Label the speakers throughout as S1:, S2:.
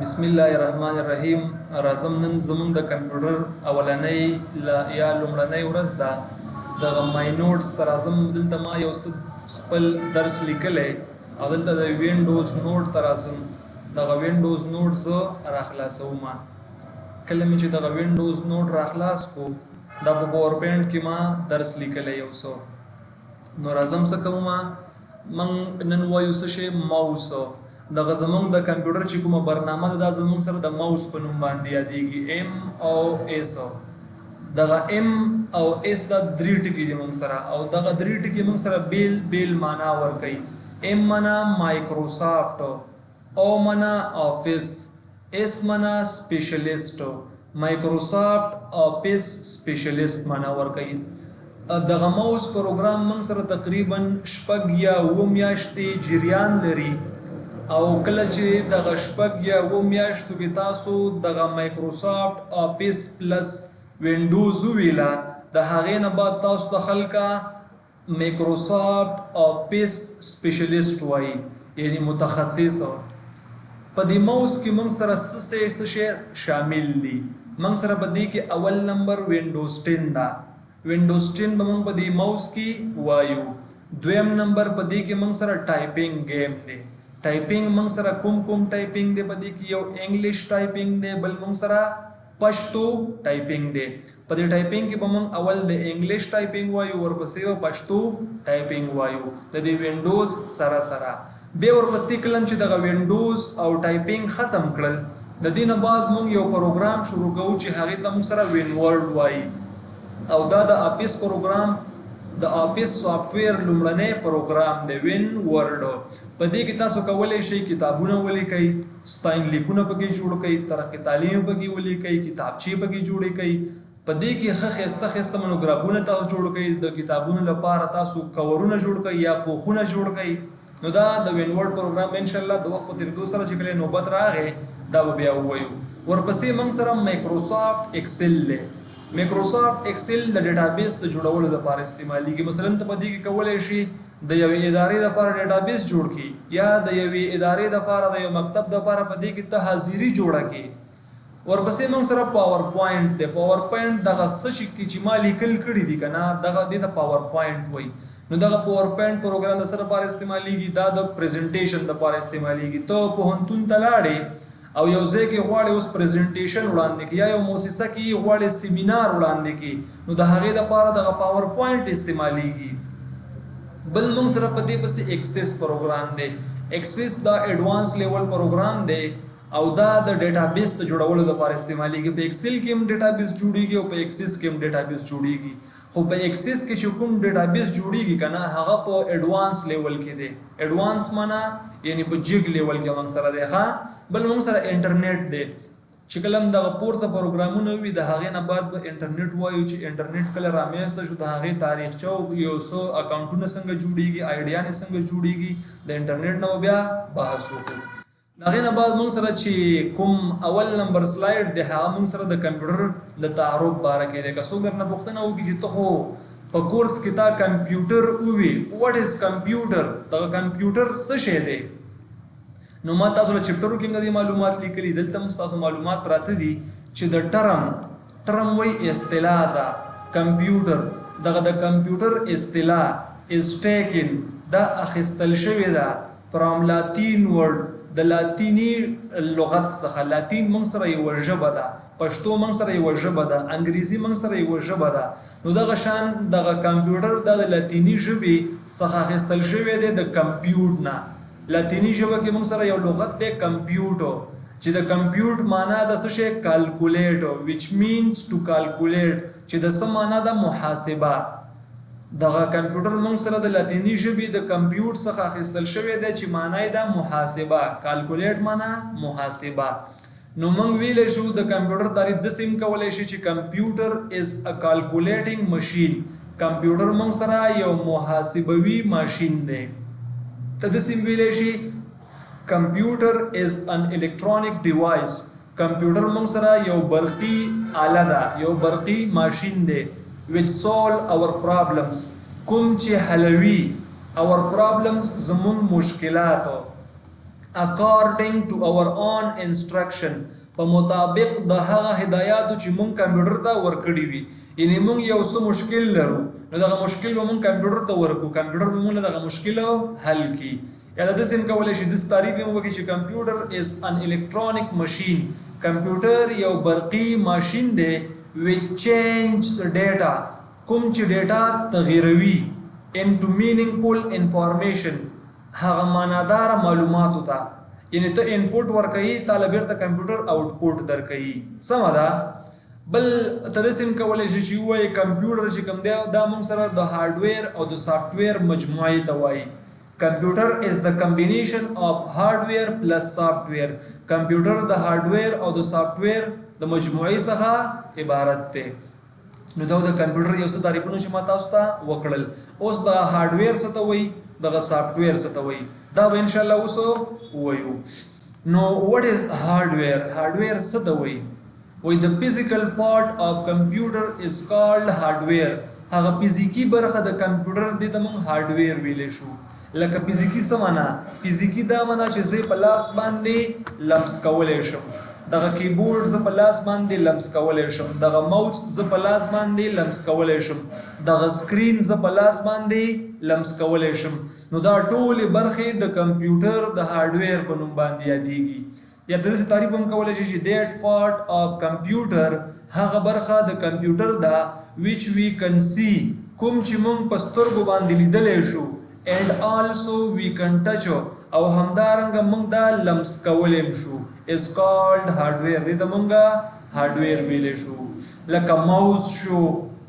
S1: بسم الله الرحمن الرحیم. راځم نن زمونږ د کمپیوټر اولنۍ یا لومړنۍ ورځ ده. دغه مای نوټس ته راځم. دلته ما یو څه خپل درس لیکلی او دلته د وینډوز نوټ ته راځم. دغه وینډوز نوټ زه راخلاصوم. کله مې چې دغه وینډوز نوټ راخلاص کو دا په پاور پوینټ کې ما درس لیکلی یو څه. نو راځم څه کوم، من نن وایو څه شی ماوس. دغه زمونږ د کمپیوټر چې کومه برنامه ده دا زمونږ سره د ماوس په نوم باندې یادېږي، M او S. دغه M او S دا درې ټکي دي مونږ سره، او دغه درې ټکي مونږ سره بیل بیل معنا ورکوي. M معنا مایکروسافټ، O معنا آفیس، S معنا سپیشلیسټ. مایکروسافټ آفیس سپیشلیسټ معنا ورکوي. دغه ماوس پروګرام مونږ سره تقریبا 6 یا 7 میاشتې جریان لري، او کله چې دغه 6 یا 7 میاشتو کې تاسو دغه مایکروسافټ آفیس پلس وینډوز ویلا، د هغې نه بعد تاسو د خلکه مایکروسافټ آفیس سپیشلیسټ وایي، یعنی متخصص. په دې ماوس کې موږ سره څه شی شامل دي؟ موږ سره په دې کې اول نمبر وینډوز 10 ده. وینډوز 10 به موږ په دې ماوس کې وایو. دویم نمبر په دې کې موږ سره ټایپینګ گیم دی. ټایپینګ موږ سره کوم ټایپینګ دی؟ په دې کې یو انګلیش ټایپینګ دی، بل موږ سره پښتو ټایپینګ دی. په دې ټایپینګ کې به موږ اول د انګلیش ټایپینګ وایو، ورپسې به پښتو ټایپینګ وایو د دې وینډوز سره سره. بیا ورپسې کلم چې دغه وینډوز او ټایپینګ ختم کړل، د دې نه بعد موږ یو پروګرام شروع کوو چې هغې ته موږ سره وین ورډ وایي، او دا د آفیس پروګرام د آفیس سافټویر لومړنی پروګرام دی، وین ورډ. په دې کې تاسو کولی شئ کتابونه ولیکئ، ستاینلیکونه پکې جوړ کړئ، ترقی تعلیم پکې ولیکئ، کتابچې پکې جوړې کړئ. په دې کې ښه ښایسته منوګرافونه تاسو جوړ کړئ، د کتابونو لپاره تاسو کورونه جوړ کړئ یا پوښونه جوړ کړئ. نو دا د وین ورډ پروګرام انشاءالله د وخت په تېرېدو سره چې کله نوبت راغی دا به بیا ووایو. ورپسې موږ سره مایکروسافټ ایکسل دی. مایکروسافټ ایکسل د ډیټابیس د جوړولو لپاره استعمالیږي. مثلا ته په دې کې کولی شي د یوې ادارې لپاره ډیټابیس جوړ کړي، یا د یوې ادارې لپاره د یو مکتب لپاره په دې کې ته حاضري جوړه کړي. ورپسې موږ سره پاور پوینټ دی. پاور پوینټ دغه څه شي چې ما لیکل کړي دي که نه، دغه دې ته پاور پوینټ وایي. نو دغه پاور پوینټ پروګرام د څه لپاره استعمالیږي؟ دا د پریزنټیشن لپاره استعمالیږي. ته پوهنتون ته لاړې او یو ځای کې غواړې اوس پریزنټیشن وړاندې کړي، یا یو موسسه کې غواړې سیمینار وړاندې کړي، نو د هغې لپاره دغه پاور پوینټ استعمالیږي. بل موږ سره په دې پسې ایکسس پروګرام دی. ایکسس دا ایډوانس لیول پروګرام دی، او دا د ډیټابیس د جوړولو لپاره استعمالیږي. په ایکسل کې هم ډیټابیس جوړیږي او په ایکسس کې هم ډیټابیس جوړیږي، خو په ایکسس کې چې کوم ډیټابیس جوړیږي که نه، هغه په ایډوانس لیول کې دی. ایډوانس معنا یعنی په جګ لیول کې موږ سره دی. بل موږ سره انټرنیټ دی. چې کله هم دغه پورته پروګرامونه وي د هغې نه بعد به انټرنیټ وایو، چې انټرنیټ کله رامنځته شو، د هغې تاریخچه او یو څه اکاونټونه څنګه جوړیږي، آیډیانې څنګه جوړیږي، د انټرنیټ نه بیا بحث وکړو. د هغې نه بعد موږ سره چې کوم اول نمبر سلایډ دی هغه موږ سره د کمپیوټر د تعارف باره کې دی. که څوک درنه پوښتنه وکړي چې ته خو په کورس کې تا کمپیوټر ووي، واټ از کمپیوټر، دغه کمپیوټر څه شی دی؟ نو ما تاسو له چپټرو کې هم د دې معلومات لیکلي، دلته هم ستاسو معلومات پراته دي چې د ټرم وایي اصطلاح ده کمپیوټر. دغه د کمپیوټر اصطلاح از ټیکن، دا اخیستل شوې ده فرام لاتین ورډ، د لاتینی لغت څخه. لاتین موږ سره یوه ژبه ده، پښتو موږ سره یوه ژبه ده، انګریزي موږ سره یوه ژبه ده. نو دغه شان دغه کمپیوټر دا د لاتینی ژبې څخه اخیستل شوی دی، د کمپیوټ نه. لاتینی ژبه کې موږ سره یو لغت دی کمپیوټر، چې د کمپیوټ معنا د څه شی؟ کالکولیټ، ویچ مینز ټو کالکولیټ، چې د څه معنا ده؟ محاسبه. دغه کمپیوټر موږ سره د لاتینی ژبې د کمپیوټ څخه اخیستل شوی دی چې معنا یې ده محاسبه. کالکولیټ معنا محاسبه. نو موږ ویلی شو د کمپیوټر تعریف داسې هم کولی شي چې کمپیوټر از ا کالکولیټینګ ماشین. کمپیوټر موږ سره یو محاسبوي ماشین دی. ته داسې هم ویلی شي کمپیوټر از ان الیکټرانیک ډیوایس. کمپیوټر موږ سره یو برقي آله ده، یو برقي ماشین دی. which solve our problems، کوم چې حلوي our problems، زمون مشکلاتو. according to our own instruction په مطابق د هغه هدایاتو چې مونږ کمپیوټر ته ورکړي وي یعنی مونږ یو څه مشکل لرو نو دغه مشکل به مونږ کمپیوټر ته ورکو کمپیوټر به مونږ دغه مشکل حل کړي یا د دې کولای شي د تعریف مو وکړي چې کمپیوټر از ان الیکټرانیک ماشین کمپیوټر یو برقی ماشین دی which change the data کوم چې ډیټا تغیروي into meaningful information هغه معنادار معلوماتو ته یعنی ته انپوټ ورکړي طالب ته کمپیوټر آوټپوټ درکړي سم ده بل ترسم کولای شي چې وای کمپیوټر چې کوم دی دا موږ سره د هارډویر او د سافټویر مجموعه ته وای کمپیوټر از د کمبینیشن اف هارډویر پلس سافټویر کمپیوټر د هارډویر او د سافټویر د مجموعه څخه عبارت دی نو دا د کمپیوټر یو څه تعریفونه چې ما تاسو ته وکړل اوس د هارډویر څه ته وای دغه سافټویر څه ته وای دا به ان شاء الله اوس وایو نو what is hardware hardware څه ته وای وای the physical part of computer is called hardware هغه فزیکی برخه د کمپیوټر د ته موږ هارډویر ویلې شو لکه فزیکی څه معنا فزیکی دا معنا چې زه په لاس باندې لمس کولای شم دغه کیبورډ ز په لاس باندې لمس کولای شم دغه ماوس ز په لاس باندې لمس کولای شم دغه سکرین ز په لاس باندې لمس کولای شم نو دا ټول برخې د کمپیوټر د هارډویر په نوم باندې یادېږي یا د دې تعریف هم کولای شي چې that part of computer هغه برخه د کمپیوټر دا which we can see کوم چې موږ په سترګو باندې لیدلې شو and also we can touch او همدارنګه موږ دا لمس کولای شو is called hardware دې ته موږ هارډویر ویلې شو لکه ماوس شو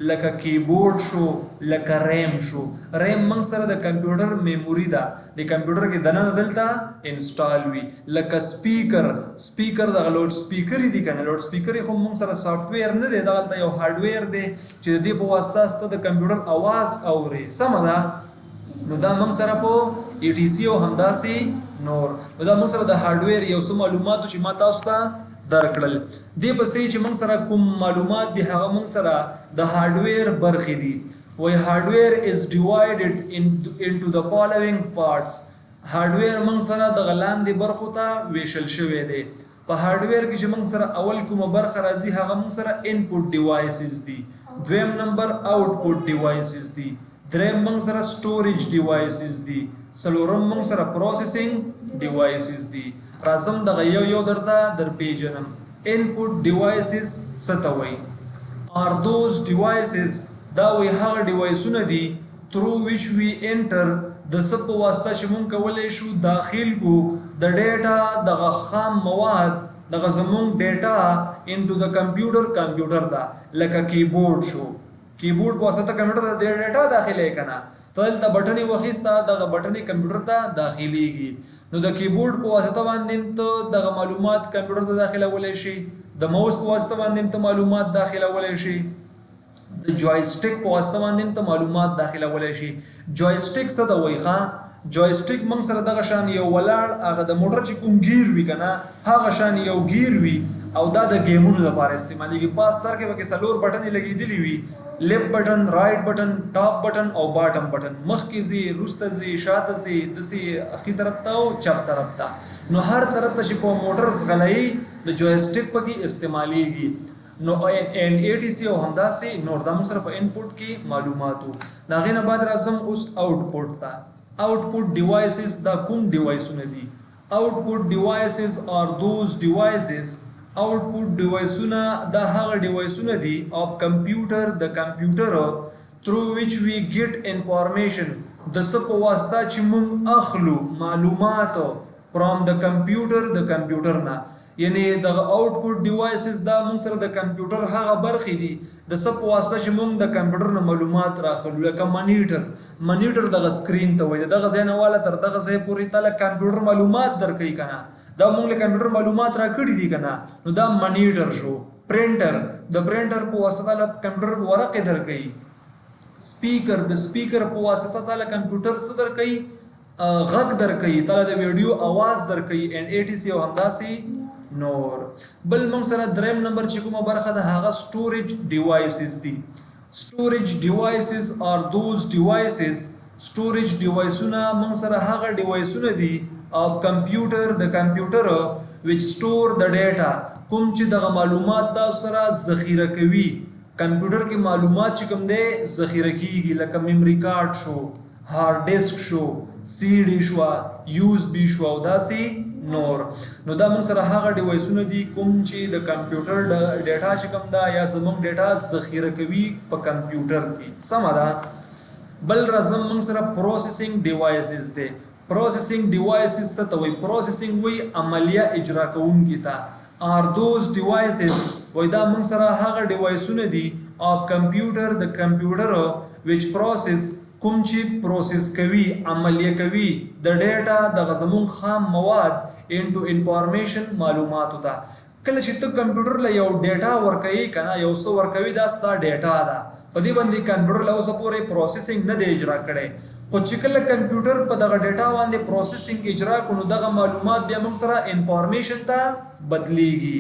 S1: لکه کیبورډ شو لکه ریم شو ریم موږ سره د کمپیوټر میموري ده د کمپیوټر کې دنه دلته انسټال وي لکه سپیکر د لوډ سپیکر دي کنه لوډ سپیکر خو موږ سره سافټویر نه دی دغه یو هارډویر دی چې د دې په واسطه ست د کمپیوټر आवाज اوري سم ده نو دا موږ سره په ای ټی سی او همداسي نور نو دا موږ سره د هارډویر یو څه معلومات چې ما تاسو ته درکړل دی پسې چې موږ سره کوم معلومات دي هغه موږ سره د هارډویر برخې دي وای هارډویر از ډیوایډډ into the following parts هارډویر موږ سره د غلاندې برخو ته ویشل شوی دی په هارډویر کې چې موږ سره اول کومه برخه راځي هغه موږ سره انپوټ ډیوایسز دي دویم نمبر آوټپوټ ډیوایسز دي دریم موږ سره سټوریج ډیوایسز دي څلورم موږ سره پروسیسینګ ډیوایسز دي راځم دغه یو درته در پیژنم انپوټ ډیوایسز څه ته وایي are those devices دا وی هغه ډیوایسونه دي through which we enter د څه په واسطه چې موږ کولی شو داخل کو د ډیټا دغه خام مواد دغه زموږ ډیټا into the کمپیوټر دا لکه کیبورډ شو کیبورډ په واسطه کمپیوټر ته د ډیټا داخلي کنا تل د بټنی وخیستا دغه بټنی کمپیوټر ته داخليږي نو د کیبورډ په واسطه باندې ته دغه معلومات کمپیوټر ته داخله ولې شي د ماوس په واسطه باندې ته معلومات داخله ولې شي د جوایسټیک په واسطه باندې ته معلومات داخله ولې شي جوایسټیک څه د وای ښا جوایسټیک موږ سره دغه شان یو ولاړ هغه د موټر چې کوم گیر وی کنه هغه شان یو گیر وی او دا د گیمونو لپاره استعمالېږي پاس تر کې پکې سلور بټن لګېدلی وي لیفت بٹن رائٹ بٹن ٹاپ بٹن او باٹم بٹن مخ کی زی رست زی شات زی دسی اخی طرف تا او چپ طرف تا نو هر طرف ته چې په موټرز غلای د جوایسټیک پکې استعمالېږي نو ان ای ټی سی او همداسي نور د سره په انپوټ کې معلوماتو دا غینه بعد راځم اوس آوټپوټ تا آوټپوټ ډیوایسز دا کوم ډیوایسونه دي آوټپوټ ډیوایسز آر دوز ډیوایسز آوټپوټ ډیوایسونه دا هغه ډیوایسونه دي اف کمپیوټر د کمپیوټر through which we get information د څه په واسطه چې موږ اخلو معلومات from the کمپیوټر نه یعنی د آوټپوټ ډیوایسز دا موږ سره د کمپیوټر هغه برخې دي د څه په واسطه چې موږ د کمپیوټر نه معلومات راخلو لکه منیټر دغه سکرین ته وایي دغه ځای نه والا تر دغه ځای پورې تل کمپیوټر معلومات درکوي کنه دا موږ له کمپیوټر معلومات راکړي دي کنه نو دا منیټر شو پرینټر د پرینټر په واسطه له کمپیوټر ورقه درکوي سپیکر د سپیکر په واسطه تل کمپیوټر څه درکوي غږ درکوي تل د ویډیو आवाज درکوي ان ای ټی سی او همداسي نور بل موږ سره دریم نمبر چې کومه برخه ده هغه سټوریج ډیوایسز دي سټوریج ډیوایسز آر دوز ډیوایسز سټوریج ډیوایسونه موږ سره هغه ډیوایسونه دي of computer د کمپیوټر which store the data کوم چې دغه معلومات تاسو سره ذخیره کوي کمپیوټر کې معلومات چې کوم دی ذخیره کیږي لکه میموري کارت شو هارد ډیسک شو سی ډي شو یو اس بي شو او داسې نور نو دا موږ سره هغه ډیوایسونه دي کوم چې د کمپیوټر د ډیټا چې کوم دا یا زموږ ډیټا ذخیره کوي په کمپیوټر کې سمه ده بل راځم موږ سره پروسیسینګ ډیوایسز دي پروسیسینګ ډیوایسز څه ته وایي پروسیسینګ وایي عملیه اجرا کوونکي ته are those devices وای دا موږ سره هغه ډیوایسونه دي of computer د کمپیوټر which process کوم چې پروسس کوي عملیه کوي د ډیټا د غزمون خام مواد انټو انفارمیشن معلوماتو ته کله چې ته کمپیوټر له یو ډیټا ورکوي کنه یو څه ورکوي دا ستا ډیټا ده په دې باندې کمپیوټر له اوسه پورې پروسیسینګ نه دی اجرا کړي خو چې کله کمپیوټر په دغه ډیټا باندې پروسیسینګ اجرا کړو دغه معلومات بیا موږ سره انفارمیشن ته بدلیږي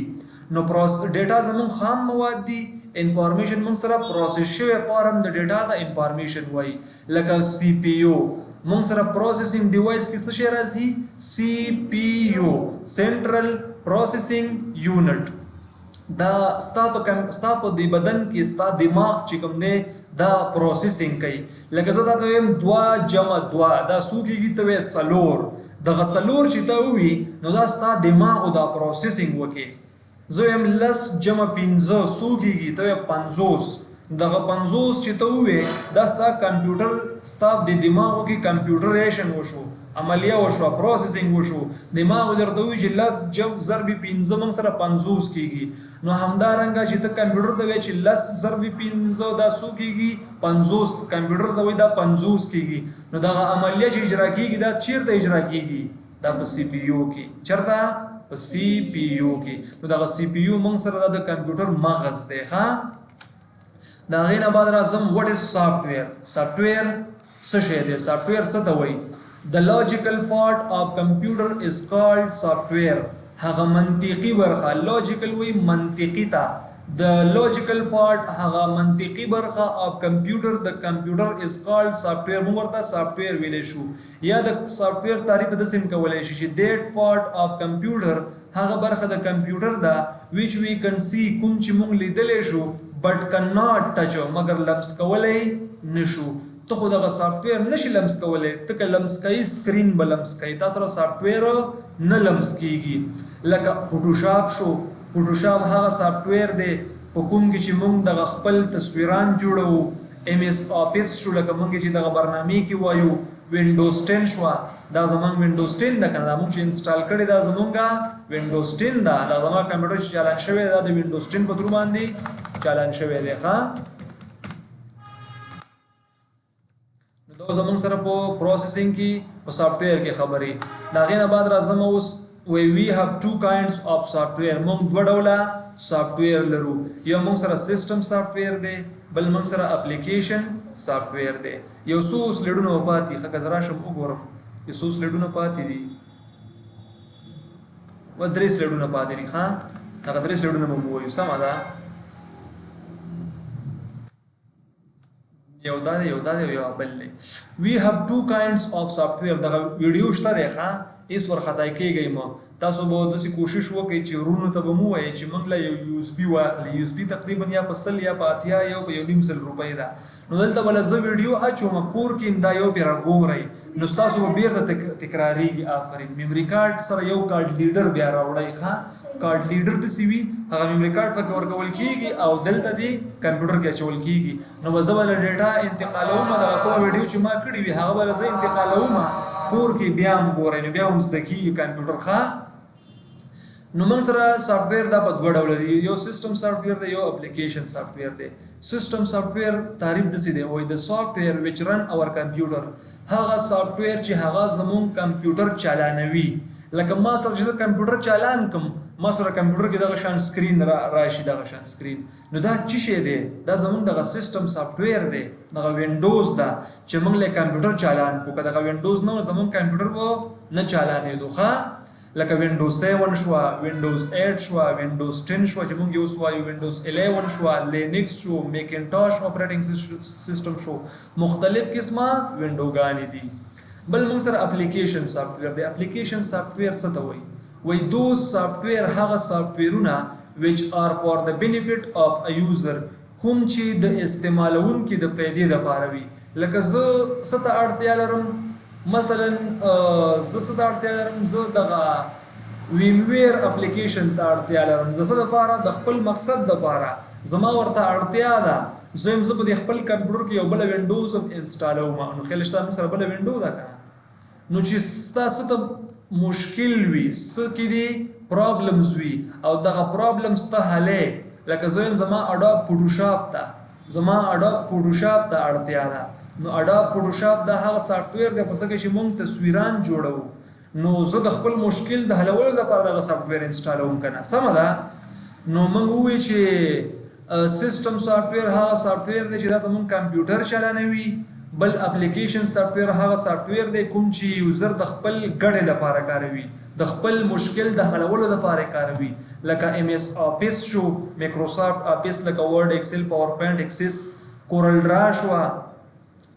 S1: نو ډیټا زمون خام مواد دي انفارمیشن موږ سره پروسس شوی فارم د ډیټا د انفارمیشن وای لکه سی پی یو موږ سره پروسیسینګ ډیوایس کې څه شی راځي سی پی یو سنټرل پروسیسینګ یونټ دا ستا په د بدن کې ستا دماغ چې کوم دی دا پروسیسینګ کوي لکه زه دا ته وایم 2 جمع 2 دا څو کېږي ته وایې څلور دغه څلور چې ته ووي نو دا ستا دماغ دا پروسیسینګ وکړي زه یم لس جمع 15 څو کېږي ته وایې 50 دغه 50 چې ته ووې دا ستا کمپیوټر ستا د دماغو کې کمپیوټریشن وشو عملیه وشو پروسیسینګ وشو دماغ درته وی چې لس جمع ضرب 15 موږ سره 50 کېږي نو همدارنګه چې ته کمپیوټر ته وایې چې لس ضرب 15 دا څو کېږي 50 کمپیوټر ته وایي دا 50 کېږي نو دغه عملیه چې اجرا کېږي دا چیرته اجرا کېږي دا په سی پی یو کې چېرته په سی پی یو کې نو دغه سی پی یو موږ سره د کمپیوټر مغز دی ښه د هغې نه بعد راځم وټ از سافټویر سافټویر څه شی دی سافټویر څه ته وایي د لاجیکل پارټ آف کمپیوټر از کالډ سافټویر هغه منطقي برخه لاجیکل وایي منطقي ته د لاجیکل پارټ هغه منطقي برخه آف کمپیوټر د کمپیوټر از کالډ سافټویر موږ ورته سافټویر ویلی شو یا د سافټویر تعریف داسې هم کولی شي چې دیټ پارټ آف کمپیوټر هغه برخه د کمپیوټر ده ویچ وی کن سی کوم چې موږ لیدلی شو بټ کن ناټ ټچ مګر لمس کولی نشو ته خو دغه سافټویر نشي لمس کولی ته که لمس کوي سکرین به لمس کوي تا سره سافټویر نه لمس کیږي لکه فوټوشاپ شو فوټوشاپ هغه سافټویر دی په کوم کې چې موږ دغه خپل تصویران جوړو ایم ایس آفیس شو لکه موږ چې دغه برنامې کې وایو وینډوز 10 شو دا زمونږ وینډوز 10 ده کنه دا موږ چې انسټال کړی دا زمونږه وینډوز 10 ده دا زمونږ کمپیوټر چې چالان شوی دا د وینډوز 10 په تور باندې چالان شوی دی ښا نو دا زمونږ سره په پروسیسینګ کې په سافټویر کې خبرې دا غینه بعد راځم اوس we have two kinds of software موږ دوه ډوله سافټویر لرو یو موږ سره سیستم سافټویر دی بل موږ سره اپلیکیشن سافټویر دی یو څو سلیډونه پاتې ښه که زه راشم وګورم یو څو سلیډونه پاتې دي و 3 سلیډونه پاتې دي ښه هغه 3 سلیډونه به ووایو سمه ده یو دا دی یو بل دی we have two kinds of software دغه ویډیو شته دی ښه هیڅ ورخطای کېږئ مه تاسو به داسې کوشش وکړئ چې ورونو ته به مو وایئ چې موږ له یو یو اس بي واخلي یو اس بي تقریبا یا په 100 یا په 80 یا په 1.5 روپۍ ده نو دلته به زه ویډیو اچوم کور کې دا یو پې راګورئ نو ستاسو به بیرته تکراریږي آفرین میموري کارت سره یو کارت لیډر بیا راوړئ ښه کارت لیډر داسې وي هغه میموري کارت پکې ورکول کېږي او دلته دې کمپیوټر کې اچول کېږي نو به زه به له ډیټا انتقالوم دغه کومه ویډیو چې ما کړې وي هغه به زه انتقالوم کور کې بیا هم ګورئ نو بیا هم زده کېږي کمپیوټر ښه نو موږ سره سافټویر دا په دوه ډوله دي یو سیستم سافټویر دی یو اپلیکیشن سافټویر دی سیستم سافټویر تعریف داسې دی وایي د سافټویر ویچ رن اور کمپیوټر هغه سافټویر چې هغه زموږ کمپیوټر چالانوي لکه ما سره چې کمپیوټر چالان کم ما سره کمپیوټر کې دغه شان سکرین راشي دغه شان سکرین نو دا څه شی دی دا زموږ دغه سیستم سافټویر دی دغه وینډوز ده چې موږ له کمپیوټر چالان کو که دغه وینډوز نه زموږ کمپیوټر و نه چالانېدو ښه لکه وینډوز 7 شو وینډوز 8 شو وینډوز 10 شو چې موږ یې اوس وایو وینډوز 11 شو لینکس شو میکینټاش اپریټنګ سیستم شو مختلف قسمه وینډوګانې دي بل موږ سره اپلیکیشن سافټویر دی. اپلیکیشن سافټویر څه ته وایي؟ وایي دوز سافټویر هغه سافټویرونه which are for the benefit of a user کوم چې د استعمالونکي د فائدې لپاره وي. لکه زه څه ته اړتیا لرم، مثلا زه څه ته اړتیا لرم، زه دغه ویمویر اپلیکیشن ته اړتیا لرم، زه څه دپاره د خپل مقصد دپاره زما ورته اړتیا ده، زه یم زه په دې خپل کمپیوټر کې یو بله وینډوز هم انسټالوم. نو خیال شته موږ سره بله وینډو ده که نه، نو چې ستاسو ته مشکل وي، څه کې دي پرابلمز وي او دغه پرابلمز ته حلې، لکه زه یم زما اډاپ فوټوشاپ ته زما اډاپ فوټوشاپ ته اړتیا ده، نو اډاپ فوټوشاپ دا هغه سافټویر دی په څه کې چې موږ تصویران جوړوو، نو زه د خپل مشکل د حلولو لپاره دغه سافټویر انسټالوم که نه. سمه ده. نو موږ ووایو چې سیسټم سافټویر هغه سافټویر دی چې دا زموږ کمپیوټر چلانوي، بل اپلیکیشن سافټویر هغه سافټویر دی کوم چې یوزر د خپل ګټې لپاره کاروي، د خپل مشکل د حلولو لپاره کاروي، لکه ایم ایس آفیس شو، مایکروسافټ آفیس، لکه ورډ، ایکسل، پاور پوینټ، ایکسس، کورل ډرا شوه.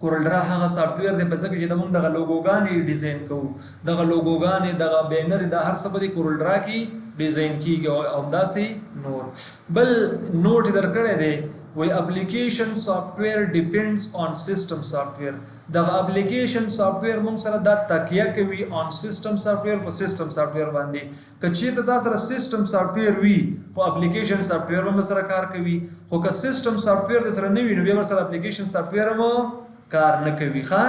S1: کورل ډرا هغه سافټویر دی په څه کې چې موږ دغه لوګوګانې ډیزاین کوو، دغه لوګوګانې، دغه بینر، دا هر څه په دې کورل ډرا کې ډیزاین کیږي او همداسې نور. بل نوټ درکړی دی وایي اپلیکیشن سافټویر ډیپینډز آن سیسټم سافټویر. دغه اپلیکیشن سافټویر موږ سره دا تکیه کوي آن سیسټم سافټویر، په سیسټم سافټویر باندې. که چېرته تا سره سیسټم سافټویر وي خو اپلیکیشن سافټویر هم سره کار کوي، خو که سیسټم سافټویر د سره نه وي نو بیا ورسره اپلیکیشن سافټویر هم کار نه کوي. ښه،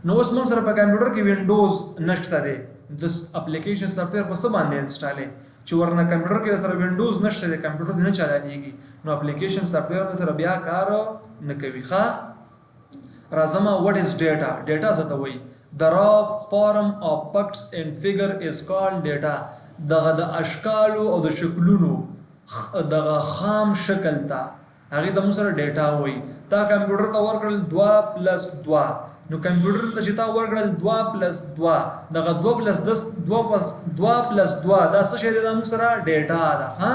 S1: نو اوس موږ سره په کمپیوټر کې وینډوز نشته دی، د اپلیکیشن سافټویر په څه باندې انسټالې چې ورنه کمپیوټر کې سره وینډوز نشته دی، کمپیوټر نه چلانیږي، نو اپلیکیشن سافټویر سره بیا کار نه کوي. ښه، راځم. what is data؟ ډیټا څه ته وایي؟ the raw form of facts and figure is called data. دغه د اشکالو او د شکلونو دغه خام شکل ته هغې ته موږ سره ډیټا وایي. تا کمپیوټر ته ورکړل 2+2، نو کمپیوټر ته چې تا ورکړل 2+2، دغه 2+2 دا څه شی دی؟ دا موږ سره ډیټا ده. ښه،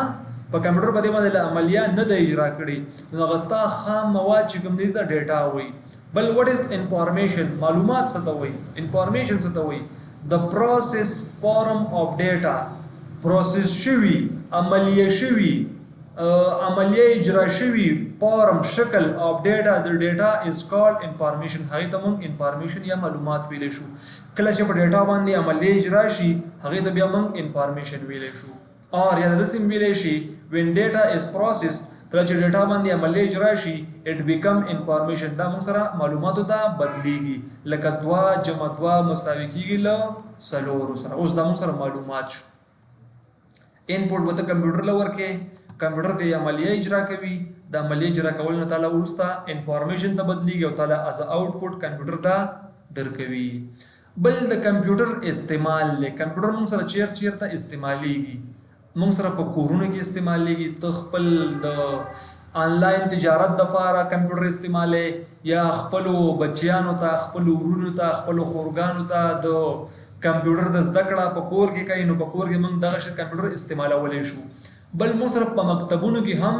S1: په کمپیوټر په دې باندې عملیه نه ده اجرا کړې، نو هغه ستا خام مواد چې کوم دي ته ډیټا وایي. بل what is information؟ معلومات څه ته وایي؟ انفارمیشن څه ته وایي؟ the process form of data، پروسس شوي، عملیه شوي، عملیه اجرا شوي فارم شکل of data، the data is called information. هغې ته موږ انفارمیشن یا معلومات ویلی شو. کله چې په ډیټا باندې عملیه اجرا شي هغې ته بیا موږ انفارمیشن ویلی شو. اور یا داسې هم ویلی شي when data is processed، کله چې ډیټا باندې عملیه اجرا شي it become information، دا موږ سره معلوماتو ته بدلیږي، لکه 2 + 2 مساوي کیږي له 4 سره. اوس دا موږ سره معلومات شو. انپوټ به ته کمپیوټر له ورکې، کمپیوټر ته عملیه اجرا کوي، د عملیه اجرا کول نه تعالی وروسته انفارمیشن ته بدلیږي او تعالی از آوټپوټ کمپیوټر ته درکوي. بل د کمپیوټر استعمال له کمپیوټر موږ سره چیرته استعمالیږي؟ موږ سره په کورونو کې استعمالیږي. ته خپل د آنلاین تجارت دپاره کمپیوټر استعمالې، یا خپلو بچیانو ته، خپلو ورونو ته، خپلو خورګانو ته د کمپیوټر د زده کړه په کور کې کوي، نو په کور کې موږ دغه کمپیوټر استعمالولی شو. بل موږ سره په مکتبونو کې هم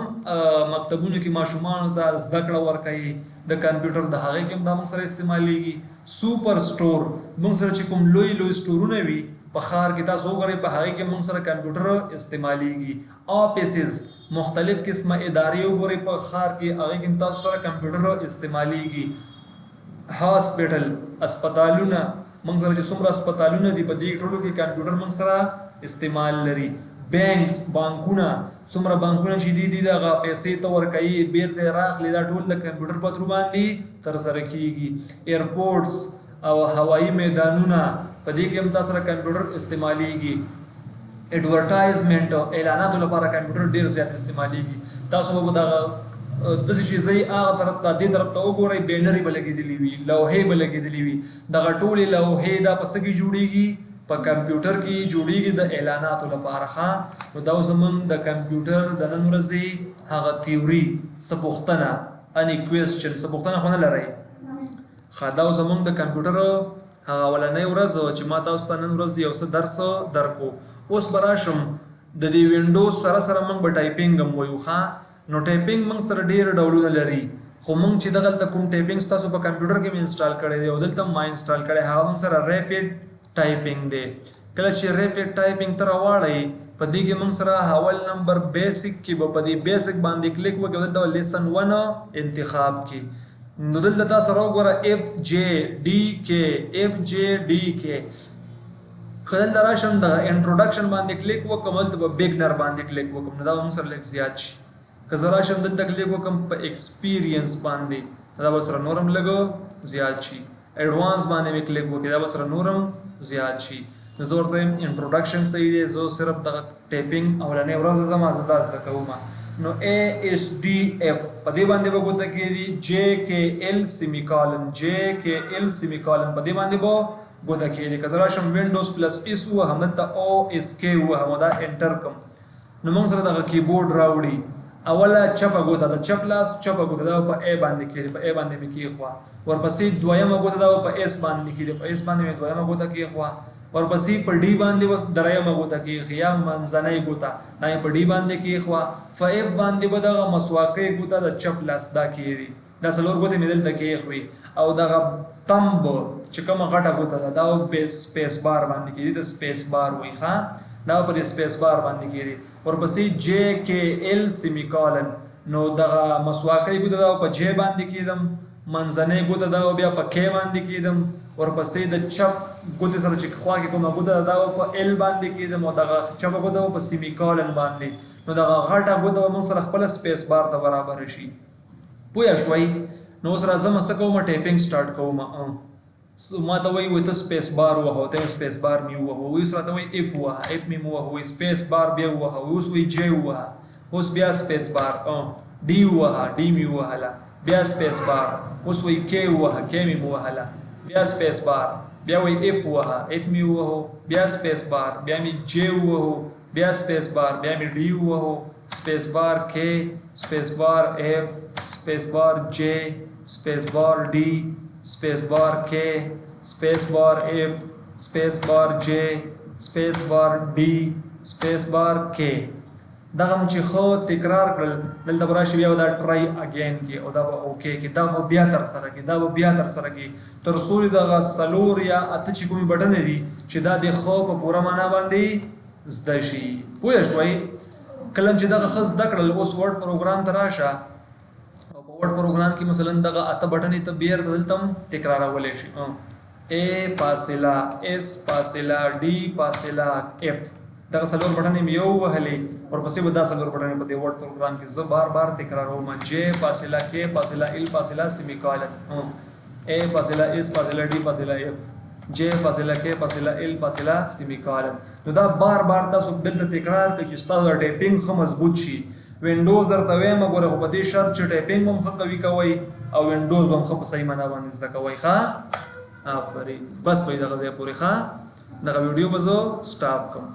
S1: مکتبونو کې ماشومانو ته زده کړه ورکوي د کمپیوټر، د هغې کې هم دا موږ سره استعمالیږي. سوپر سټور موږ سره چې کوم لوی لوی سټورونه وي په ښار کې، تاسو وګورئ په هغې کې موږ سره کمپیوټر استعمالیږي. آفیسز مختلف قسمه ادارې وګورئ په ښار کې، هغې کې تاسو سره کمپیوټر استعمالیږي. هاسپټل، اسپتالونه، موږ سره چې څومره اسپتالونه دي په دې ټولو کې کمپیوټر موږ سره استعمال لري. بینکس، بانکونه، څومره بانکونه چې دي دغه پیسې ته ورکوي، بیرته راخلي، دا ټول د کمپیوټر په تھرو باندې ترسره کیږي. ایرپورټس او هوایي میدانونه، په دې کې هم تاسو سره کمپیوټر استعمالیږي. ایډورټایزمنټ، اعلاناتو لپاره کمپیوټر ډیر زیات استعمالیږي. تاسو به دغه داسې شیزې هغه طرف ته دې طرف ته وګورئ، بینرې به لګېدلې وي، لوحې به لګېدلې وي. دغه ټولې لوحې دا په څه کې جوړېږي؟ په کمپیوټر کې جوړېږي د اعلاناتو لپاره. ښه، نو دا زموږ د کمپیوټر د نن ورځې هغه تیوري. څه پوښتنه؟ اني کوېسچن؟ څه پوښتنه خو نه لرئ؟ ښه، دا زموږ د کمپیوټر هغه اولنۍ ورځ چې ما تاسو ته نن ورځ یو څه درس درکو. اوس به راشم د دې وینډوز سره سره موږ به ټایپینګ هم وایو. ښه، نو ټایپینګ موږ سره ډېر ډولونه لري. خو مونږ چې دغلته کوم ټایپینګ ستاسو په کمپیوټر کې مې انسټال کړی دی او دلته ما انسټال کړی هغه مونږ سره ریپډ ټایپینګ دی. کله چې ریپډ ټایپینګ ته راواړئ په دې کې مونږ سره اول نمبر بیسک کې به په دې بیسک باندې کلیک وکړو دلته لیسن 1 انتخاب کې نو دلته تاسو راوګوره اف جے ډي کې اف جے ډي کې خلل راشم د انټروډکشن باندې کلیک وکم دلته په بیگنر باندې کلیک وکم نو دا موږ سره لیک زیات شي که زه راشم دلته کلیک وکم په ایکسپیرینس باندې دا به سره نورم لګو زیات شي ایڈوانس باندې مې کلیک وکړ دا به سره نورم زیات شي نو زه ورته انټروډکشن صحیح دی زه صرف د ټایپینګ اولنې ورځ زما زدا زده کوم نو اے ایس ډي اف په دې باندې به ګوته کېږي جے کې ال سیمیکالن جے کې ال سیمیکالن په دې باندې به ګوته کېږي که زه راشم وینډوز پلس اس وهم دلته او اس کې وهم دا انټر کم نو موږ سره دغه کیبورډ راوړي اوله چپه ګوته د چپ لاس چپه ګوته دا په ای باندې کېږي په ای باندې مې کېښوه ورپسې دویمه ګوته دا په اس باندې کېږي په اس باندې مې دویمه ګوته کېښوه ورپسې په ډي باندې وس دریمه ګوته کېږي یا منځنۍ ګوته دا په ډي باندې کېښوه په اف باندې به دغه مسواکۍ ګوته د چپ لاس دا کېږي دا څلور ګوتې مې دلته کېښوي او دغه تمب چې کومه غټه ګوته ده دا سپیس بار باندې کېږي د سپیس بار وایي ښه دا پر سپیس بار باندې کېږي ورپسې جے کې ال سیمیکالن نو دغه مسواکۍ ګوته دا په جے باندې کېدم منځنۍ ګوته دا بیا په کې باندې کېدم ورپسې د چپ ګوتې سره چې خوا کې کومه ګوته دا په ال باندې کېدم او دغه چپه ګوته په سیمیکالن باندې نو دغه غټه ګوته موږ سره خپل سپیس بار ته برابر شي پوه شوي نو اوس راځم څه کوم ټایپینګ سٹارټ کوم ما ته وایي وته سپیس بار وهو ته سپیس بار می وهو اوس راته وایي اف وهه اف می وهو سپیس بار بیا وهه اوس وایي جے وهه اوس بیا سپیس بار ډي وهه ډي می وهله بیا سپیس بار اوس وایي کې وهه کې می وهله بیا سپیس بار بیا وایي اف وهه اف می وهو بیا سپیس بار بیا می جے وهو بیا سپیس بار بیا می ډي وهو سپیس بار کې سپیس بار اف space bar J space bar D space bar K space bar F space bar J space bar D space bar K دغه چې خو تکرار کړل دلته براشي بیا دا ټرای اگین کې او دا به اوکے کې دا به بیا تر سره کې دا به بیا تر سره کې تر څو دغه سلور یا اته چې کومي بټن دي چې دا د خو په پوره معنا باندې زده شي پوه شوي کلم چې دغه خص دکړل اوس ورډ پروګرام ته راشه ورډ پروګرام کې مثلا دغه اته بټن ته بیر دلتم تکرارولې شي ا فاصله اس فاصله ډي فاصله اف دغه څلور بټن یو وهلې ورپسې به دا څلور بټن په دې ورډ پروګرام کې زه بار بار تکراروم جے فاصله کې فاصله ال فاصله سیمیکالن ا فاصله اس فاصله ډي فاصله اف جے فاصله کې فاصله ال فاصله سیمیکالن نو دا بار بار تاسو دلته تکرار کوئ چې تاسو ټایپینګ خو مضبوط شي وینډوز درته وایم ګوره خو په دې شرط چې ټایپینګ هم ښه قوي کوئ او وینډوز به هم ښه په صحیح معنا باندې زده کوئ ښه آفرین بس په دغه ځای پورې ښه دغه ویډیو به زه سټاپ کوم